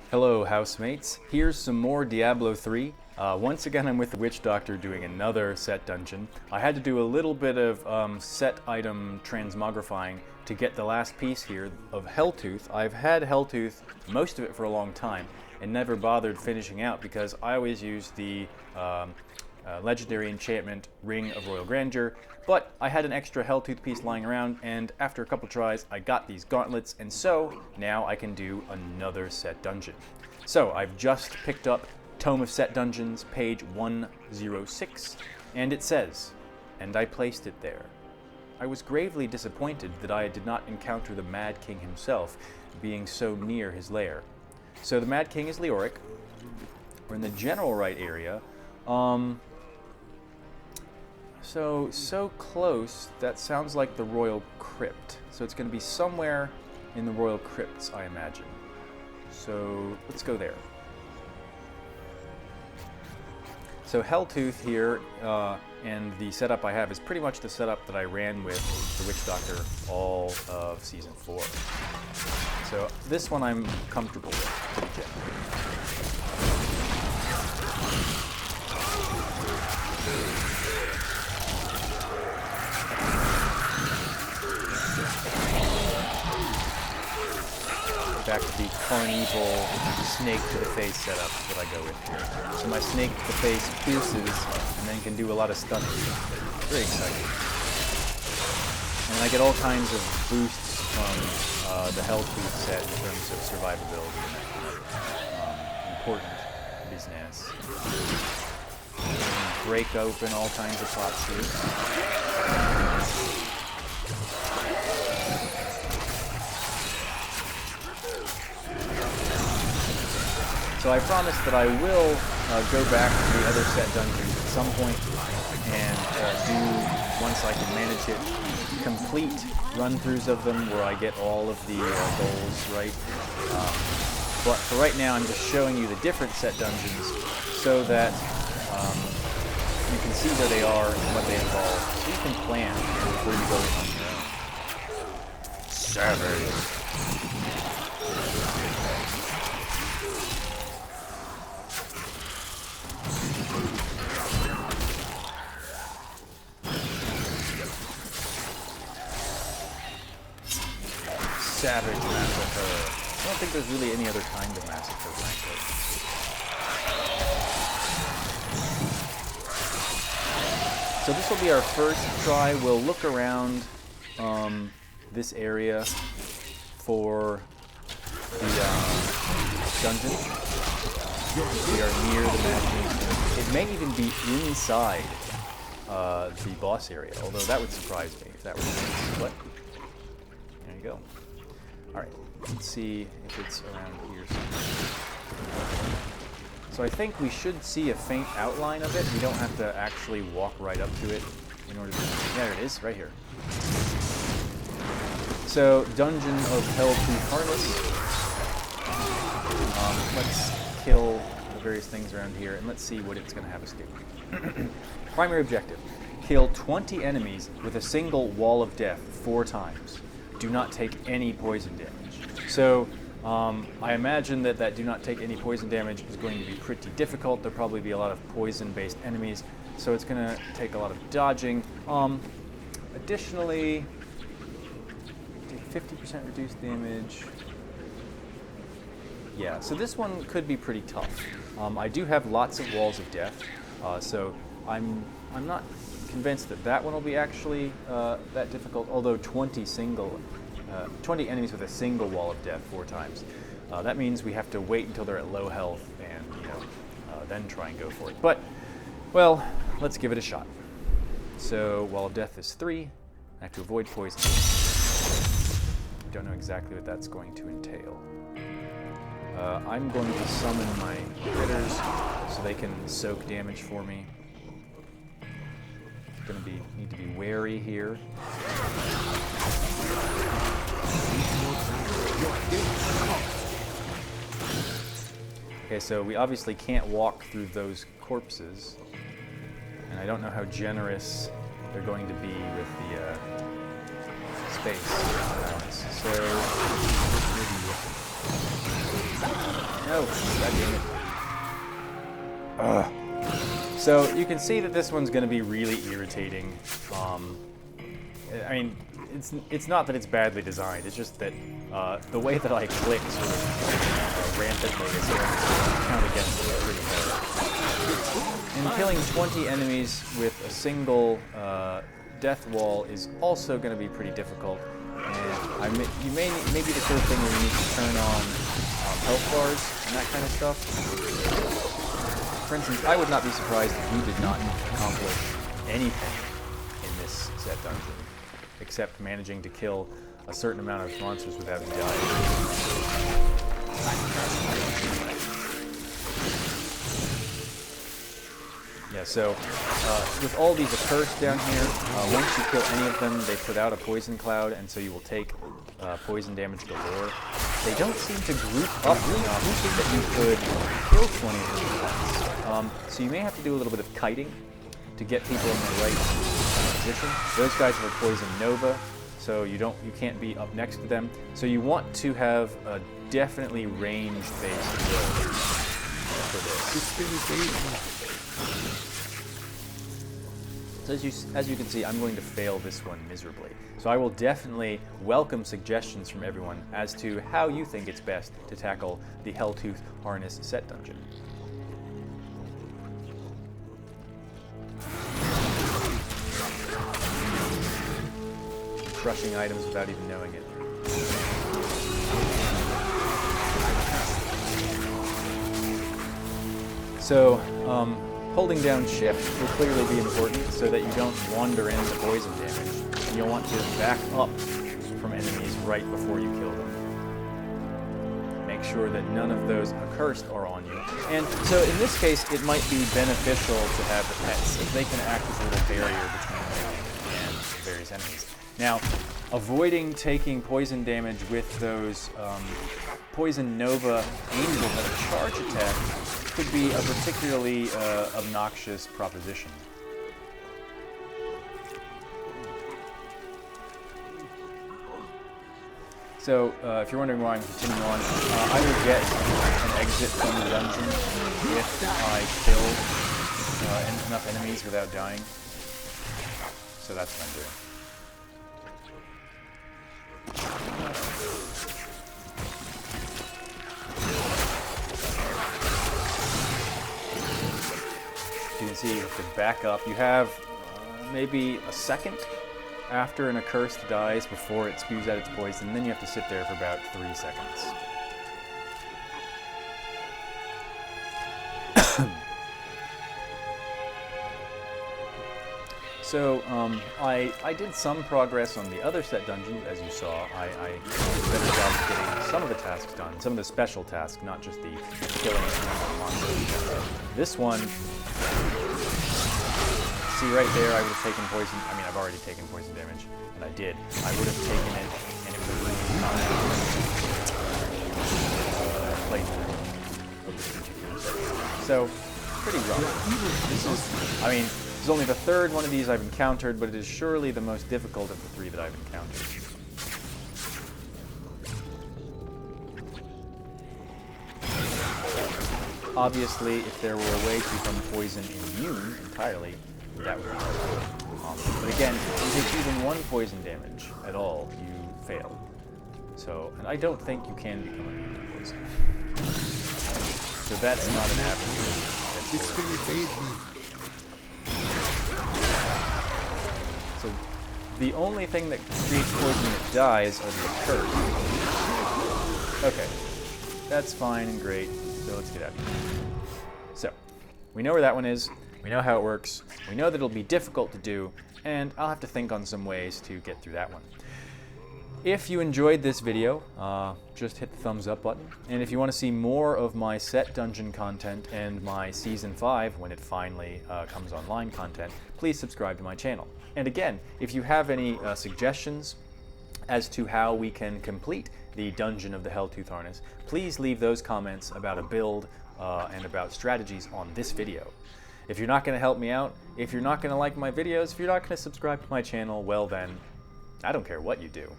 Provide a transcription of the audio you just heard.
Hello housemates, here's some more Diablo 3. Once again I'm with the Witch Doctor doing another set dungeon. I had to do a little bit of set item transmogrifying to get the last piece here of Helltooth. I've had Helltooth, most of it for a long time, and never bothered finishing out because I always use the legendary enchantment Ring of Royal Grandeur, but I had an extra Helltooth piece lying around, and after a couple tries I got these gauntlets, and so now I can do another set dungeon. So I've just picked up Tome of Set Dungeons, page 106, and it says, "And I placed it there. I was gravely disappointed that I did not encounter the Mad King himself, being so near his lair." So the Mad King is Leoric. We're in the general right area. So close, that sounds like the Royal Crypt. So it's going to be somewhere in the Royal Crypts, I imagine. So let's go there. So Helltooth here, and the setup I have is pretty much the setup that I ran with the Witch Doctor all of Season 4. So this one I'm comfortable with, pretty generally. Back to the carnival snake to the face setup that I go with here. So my snake to the face pierces and then can do a lot of stunning. Very exciting. And I get all kinds of boosts from the Helltooth set in terms of survivability and that kind of important business. Break open all kinds of pots here. So I promised that I will go back to the other set dungeons at some point and do, once I can manage it, complete run-throughs of them where I get all of the goals right. But for right now I'm just showing you the different set dungeons so that you can see where they are and what they involve, so you can plan before you go on your own. Savage. Savage massacre. I don't think there's really any other kind of massacre, frankly. So this will be our first try. We'll look around this area for the dungeon. We are near the Mad King. It may even be inside the boss area, although that would surprise me if that were the case. But there you go. Alright, let's see if it's around here somewhere. So I think we should see a faint outline of it. We don't have to actually walk right up to it in order to... There it is, right here. So, Dungeon of Helltooth Harness. Let's kill the various things around here, and let's see what it's going to have us do. Primary objective. Kill 20 enemies with a single wall of death 4 times. Do not take any poison damage. So I imagine that do not take any poison damage is going to be pretty difficult. There'll probably be a lot of poison-based enemies, so it's going to take a lot of dodging. Additionally, take 50% reduced damage. Yeah, so this one could be pretty tough. I do have lots of walls of death, so I'm not convinced that one will be actually that difficult, although 20 enemies with a single wall of death 4 times. That means we have to wait until they're at low health and then try and go for it. But, well, let's give it a shot. So, wall of death is 3. I have to avoid poison. I don't know exactly what that's going to entail. I'm going to summon my critters so they can soak damage for me. Need to be wary here. Okay, so we obviously can't walk through those corpses, and I don't know how generous they're going to be with the space allowance. So no! God damn it. Ugh. So you can see that this one's going to be really irritating. I mean, it's not that it's badly designed. It's just that the way that I click sort of rampantly is going to count against it pretty hard. And killing 20 enemies with a single death wall is also going to be pretty difficult. And you may be the sort of thing where you need to turn on health bars and that kind of stuff. For instance, I would not be surprised if you did not accomplish anything in this set dungeon, except managing to kill a certain amount of monsters without dying. Yeah, so with all these accursed down here, once you kill any of them, they put out a poison cloud, and so you will take poison damage galore. They don't seem to group up enough that you could kill 20 of them at once. So you may have to do a little bit of kiting to get people in the right position. Those guys have a poison nova, so you can't be up next to them. So you want to have a definitely range-based build for this. So as you can see, I'm going to fail this one miserably. So I will definitely welcome suggestions from everyone as to how you think it's best to tackle the Helltooth Harness set dungeon. Crushing items without even knowing it. So, holding down shift will clearly be important so that you don't wander into poison damage. And you'll want to back up from enemies right before you kill them. Make sure that none of those accursed are on you. And so in this case, it might be beneficial to have the pets, as they can act as a little barrier between you and various enemies. Now, avoiding taking poison damage with those Poison Nova Angel at a charge attack could be a particularly obnoxious proposition. So, if you're wondering why I'm continuing on, I will get an exit from the dungeon if I kill enough enemies without dying. So that's what I'm doing. You can see with the backup, you have maybe a second after an accursed dies before it spews out its poison, and then you have to sit there for about 3 seconds. So, I did some progress on the other set dungeon, as you saw. I did a better job of getting some of the tasks done, some of the special tasks, not just the killing of monsters. This one, see right there, I would have taken poison. I mean, I've already taken poison damage, and I did. I would have taken it, and it would have been playthrough of this particular section. So, pretty rough. I mean, this is only the third one of these I've encountered, but it is surely the most difficult of the 3 that I've encountered. Obviously, if there were a way to become poison immune entirely, that would be helpful. But again, if you take even 1 poison damage at all, you fail. So, and I don't think you can become immune to poison. So that's not an avenue. It's going to evade me. So the only thing that creates poison that dies are the accursed. Okay, that's fine and great. So let's get out of here. So, we know where that one is. We know how it works. We know that it'll be difficult to do, and I'll have to think on some ways to get through that one. If you enjoyed this video, just hit the thumbs up button. And if you want to see more of my set dungeon content and my Season 5, when it finally comes online content, please subscribe to my channel. And again, if you have any suggestions as to how we can complete the Dungeon of the Helltooth Harness, please leave those comments about a build and about strategies on this video. If you're not going to help me out, if you're not going to like my videos, if you're not going to subscribe to my channel, well then, I don't care what you do.